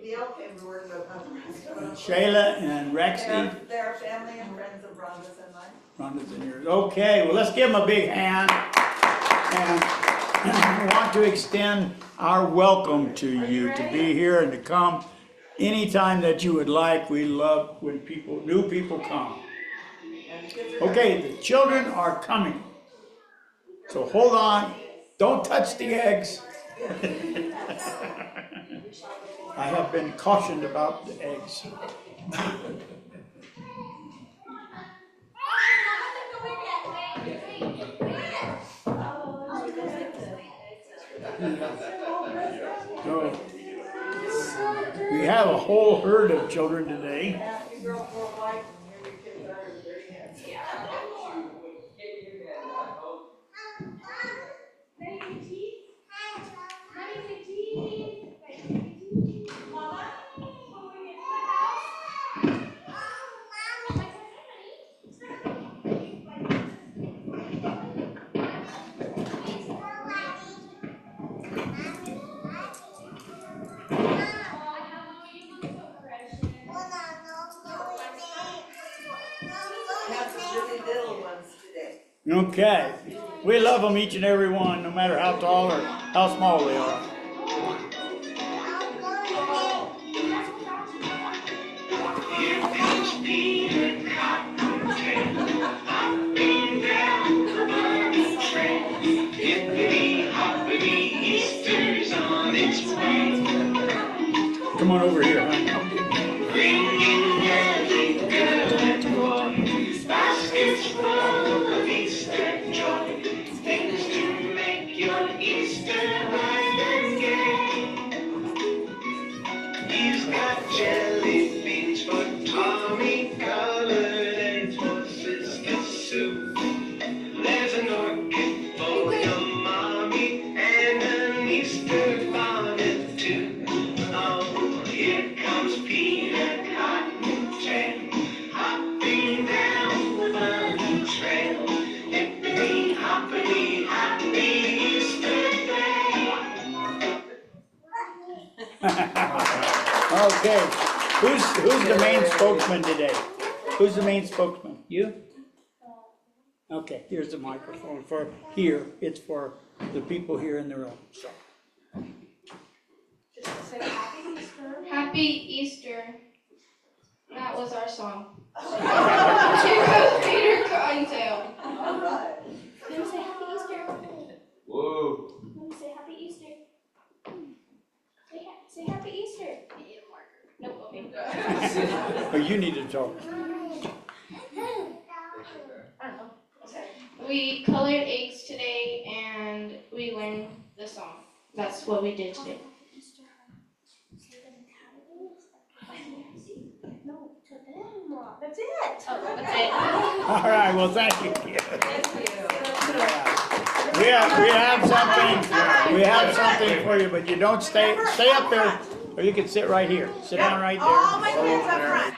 The L came to work with us. Shayla and Rexy. They're family and friends of Rhonda's and mine. Rhonda's in yours. Okay, well, let's give them a big hand. And I want to extend our welcome to you to be here and to come anytime that you would like. We love when new people come. Okay, the children are coming. So hold on, don't touch the eggs. I have been cautioned about the eggs. So, we have a whole herd of children today. Okay, we love them, each and every one, no matter how tall or how small they are. Come on over here, honey. Baskets full of Easter joy, things to make your Easter bright and gay. He's got jelly beans for Tommy, colored and for Sister Sue. There's an orchid for your mommy and an Easter bonnet too. Oh, here comes Peter Cottontail, hopping down the bunny trail. Hippity hoppity happy Easter day. Okay, who's the main spokesman today? Who's the main spokesman? You? Okay, here's the microphone for here. It's for the people here in the room. So. Say Happy Easter. Happy Easter. That was our song. To Peter Cottontail. All right. Let me say Happy Easter. Whoa. Let me say Happy Easter. Say Happy Easter. Nope, okay. So, We colored eggs today and we learned the song. That's what we did today. No, to them. That's it. Oh, that's it. all right, well, thank you. We have something for you, but you don't stay up there, or you can sit right here. Sit down right there. All my kids up front.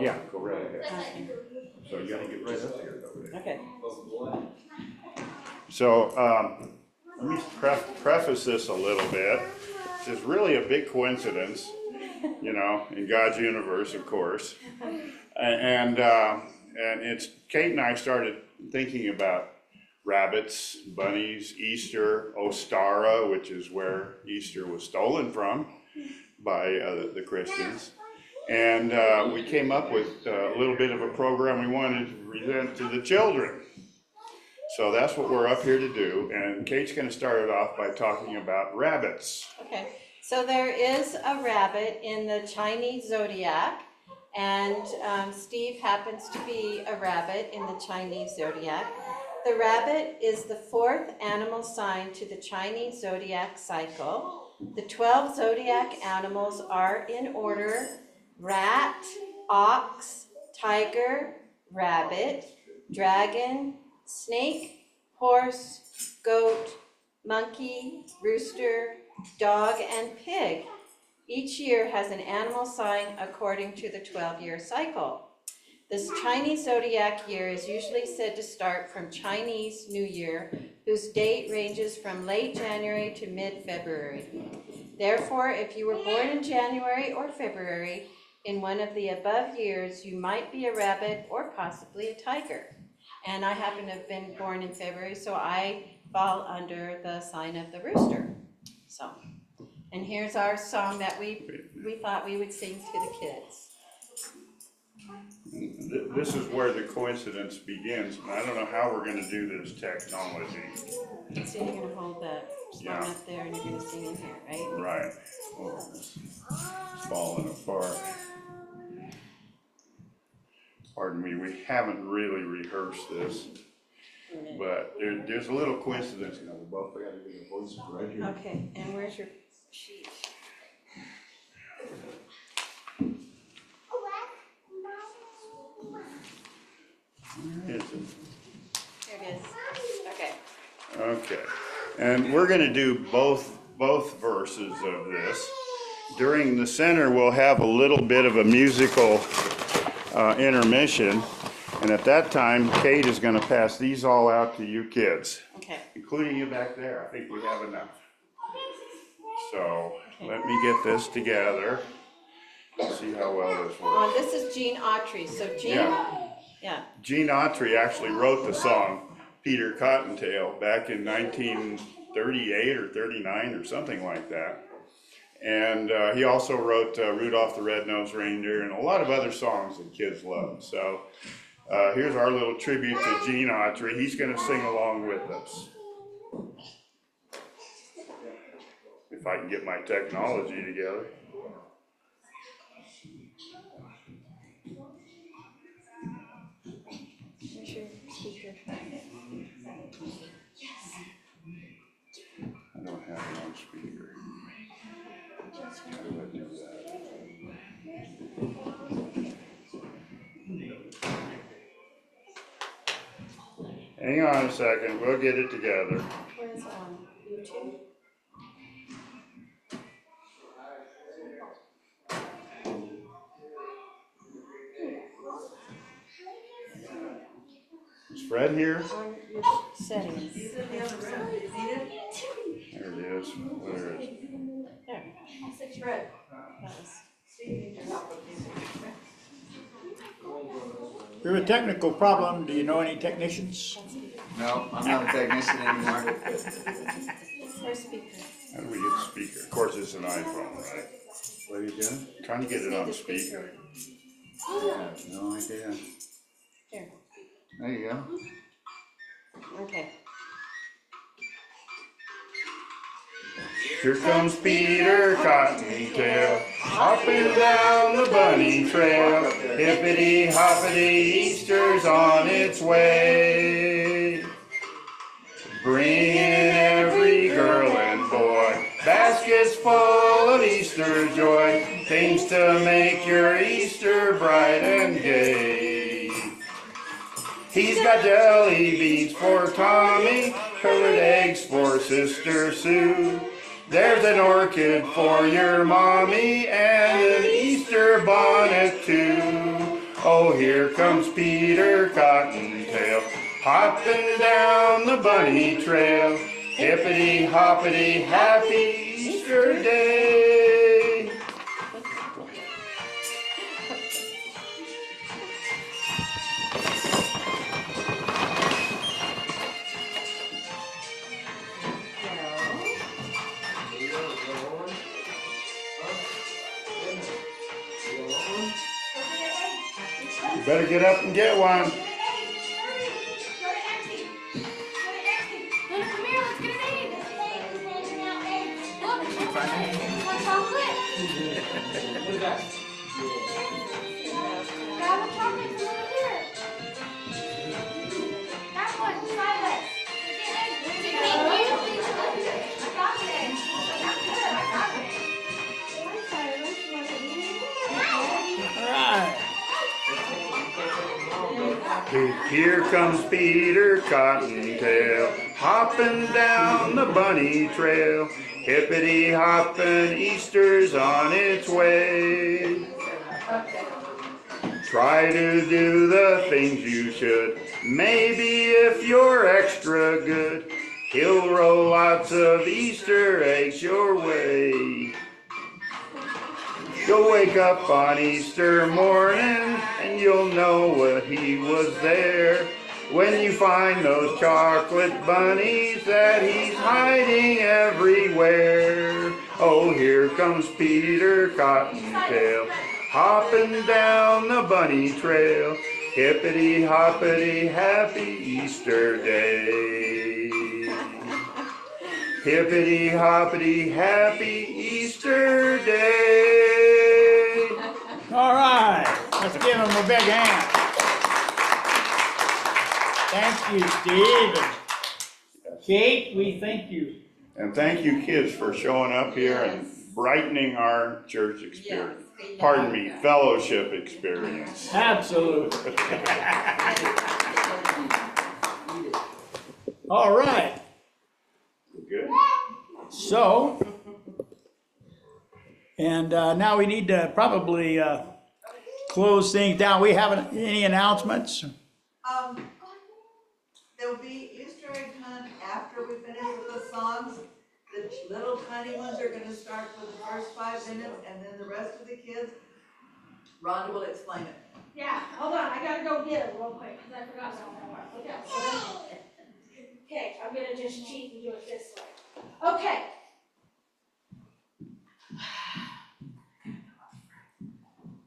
Yeah, go right ahead. So you gotta get right up here though. Okay. So, let me preface this a little bit. It's really a big coincidence, you know, in God's universe, of course. And it's, Kate and I started thinking about rabbits, bunnies, Easter, Ostara, which is where Easter was stolen from by the Christians. And we came up with a little bit of a program we wanted to present to the children. So that's what we're up here to do, and Kate's gonna start it off by talking about rabbits. Okay, so there is a rabbit in the Chinese zodiac, and Steve happens to be a rabbit in the Chinese zodiac. The rabbit is the fourth animal sign to the Chinese zodiac cycle. The 12 zodiac animals are in order: rat, ox, tiger, rabbit, dragon, snake, horse, goat, monkey, rooster, dog, and pig. Each year has an animal sign according to the 12-year cycle. This Chinese zodiac year is usually said to start from Chinese New Year, whose date ranges from late January to mid-February. Therefore, if you were born in January or February in one of the above years, you might be a rabbit or possibly a tiger. And I happen to have been born in February, so I fall under the sign of the rooster. So, and here's our song that we thought we would sing to the kids. This is where the coincidence begins, and I don't know how we're gonna do this technology. So you're gonna hold the Yeah. song up there and you're gonna sing in here, right? Right. Oh, it's falling apart. Pardon me, we haven't really rehearsed this, but there's a little coincidence. You know, we both got to get a voice right here. Okay, and where's your sheet? Where is it? Here it is. Okay. Okay, and we're gonna do both verses of this. During the center, we'll have a little bit of a musical intermission, and at that time, Kate is gonna pass these all out to you kids, Okay. including you back there. I think we have enough. So, let me get this together, see how well this works. This is Gene Autry, so Gene, yeah. Gene Autry actually wrote the song Peter Cottontail back in 1938 or 39 or something like that. And he also wrote Rudolph the Red-Nosed Reindeer and a lot of other songs that kids love. So here's our little tribute to Gene Autry. He's going to sing along with us. If I can get my technology together. Where's your speaker? I don't have it on speaker. How do I do that? Hang on a second, we'll get it together. Where's YouTube? Is Fred here? On your settings. There it is. Where is it? There. Fred. That was- We have a technical problem. Do you know any technicians? No, I'm not a technician anymore. Where's speaker? How do we get speaker? Of course, it's an iPhone, right? What are you doing? Trying to get it on speaker. I have no idea. Here. There you go. Okay. Here comes Peter Cottontail, hopping down the bunny trail. Hippity hoppity, Easter's on its way. Bringing every girl and boy baskets full of Easter joy, things to make your Easter bright and gay. He's got jelly beans for Tommy, colored eggs for Sister Sue. There's an orchid for your mommy and an Easter bonnet too. Oh, here comes Peter Cottontail, hopping down the bunny trail. Hippity hoppity, happy Easter day. You better get up and get one. Here comes Peter Cottontail, hopping down the bunny trail. Hippity hoppin', Easter's on its way. Try to do the things you should. Maybe if you're extra good, he'll roll lots of Easter eggs your way. You'll wake up on Easter morning and you'll know what he was there. When you find those chocolate bunnies that he's hiding everywhere. Oh, here comes Peter Cottontail, hopping down the bunny trail. Hippity hoppity, happy Easter day. Hippity hoppity, happy Easter day. All right, let's give him a big hand. Thank you, Steve. And Kate, we thank you. And thank you, kids, for showing up here and brightening our church experience. Pardon me, fellowship experience. Absolutely. All right, Good. so, and now we need to probably close things down. We haven't, any announcements? There'll be Easter egg hunt after we finish with the songs. The little tiny ones are gonna start for the first 5 minutes, and then the rest of the kids, Rhonda will explain it. Yeah, hold on, I gotta go get it real quick, because I forgot something. Okay. Okay, I'm gonna just cheat and do it this way. Okay.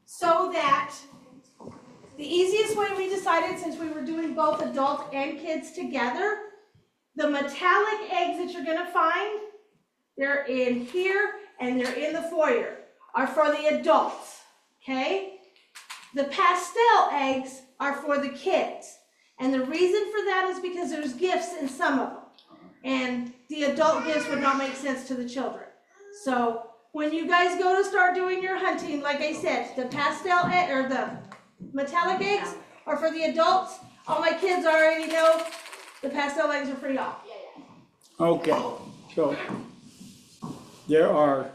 So that, the easiest way we decided, since we were doing both adults and kids together, the metallic eggs that you're gonna find, they're in here and they're in the foyer, are for the adults, okay? The pastel eggs are for the kids. And the reason for that is because there's gifts in some of them. And the adult gifts would not make sense to the children. So when you guys go to start doing your hunting, like I said, the pastel egg or the metallic eggs are for the adults. All my kids already know the pastel eggs are for y'all. Okay, so there are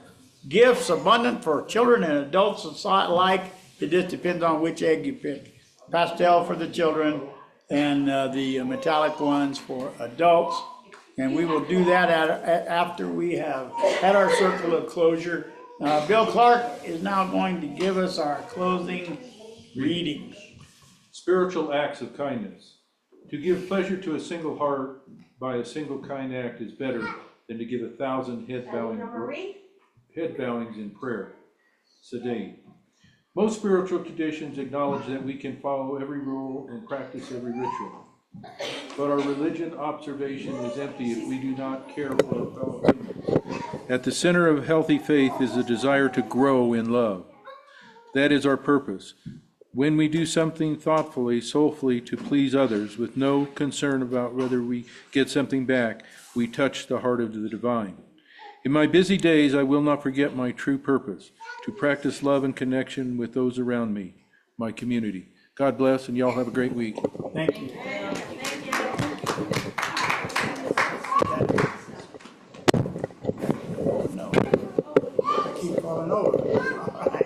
gifts abundant for children and adults alike. It just depends on which egg you pick. Pastel for the children and the metallic ones for adults. And we will do that after we have had our circle of closure. Bill Clark is now going to give us our closing readings. Spiritual acts of kindness. To give pleasure to a single heart by a single kind act is better than to give 1,000 head bowings in prayer. Sedain. Most spiritual traditions acknowledge that we can follow every rule and practice every ritual. But our religion observation is empty if we do not care for our fellow humans. At the center of healthy faith is a desire to grow in love. That is our purpose. When we do something thoughtfully, soulfully to please others, with no concern about whether we get something back, we touch the heart of the divine. In my busy days, I will not forget my true purpose, to practice love and connection with those around me, my community. God bless, and y'all have a great week. Thank you. No. I keep falling over. All right.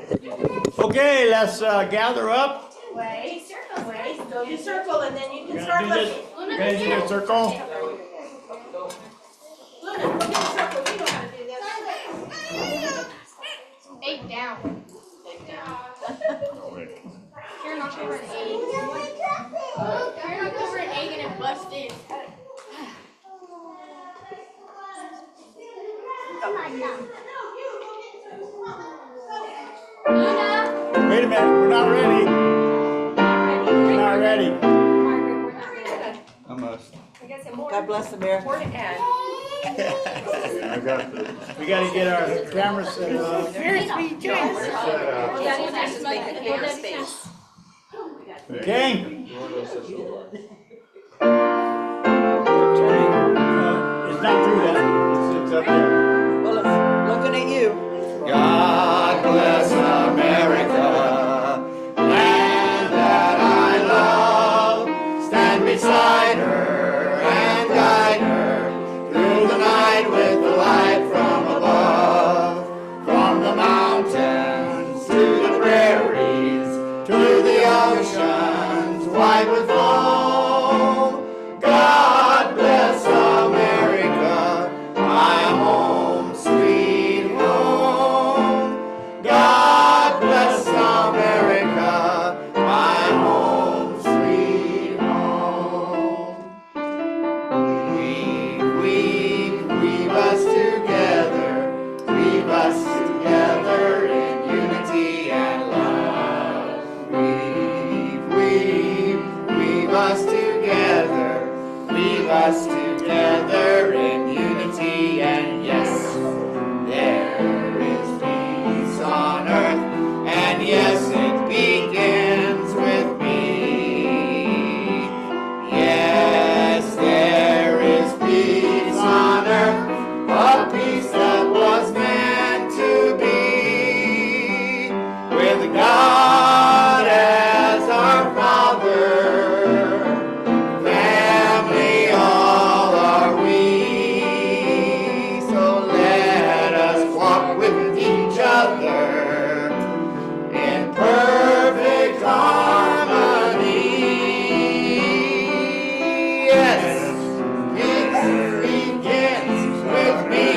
Okay, let's gather up. Wait, so you circle and then you can You're start gonna do this. looking. You're gonna do your circle. Luna, look at the circle, you know how to do this. Egg down. You're not over an egg. You're not over an egg and it busts in. Wait a minute, we're not ready. We're not ready. I must. God bless America. I got this. We gotta get our camera set up. Okay. It's not through that. It's up there. Well, it's looking at you. God bless America, land that I love. Stand beside her and guide her through the night with the light from above. From the mountains to the prairies, to the oceans white with foam. God bless America, my home, sweet home. God bless America, my home, sweet home. Weave us together in unity and love. Weave us together in unity and yes, there is peace on earth, and yes, it begins with me. Yes, there is peace on earth, a peace that was meant to be, with God as our Father. Family all are we, so let us walk with each other in perfect harmony. Yes, peace begins with me,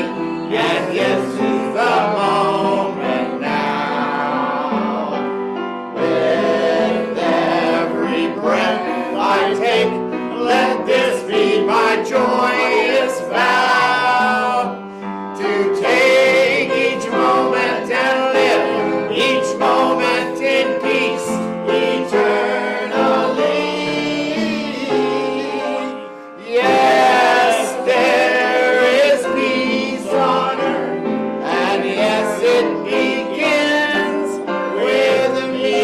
and yes is the moment now. With every breath I take, let this be my joyous vow, to take each moment and live each moment in peace eternally. Yes, there is peace on earth, and yes, it begins with me.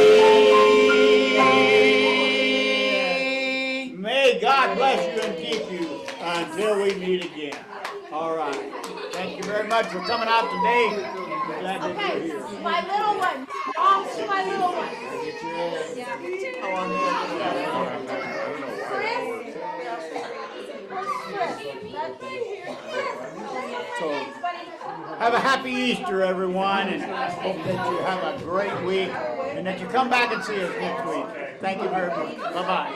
May God bless you and keep you until we meet again. All right. Thank you very much for coming out today. I'm glad that you're Okay, here. my little one, off to my little one. Have a happy Easter, everyone, and hope that you have a great week and that you come back and see us next week. Thank you very much. Bye-bye.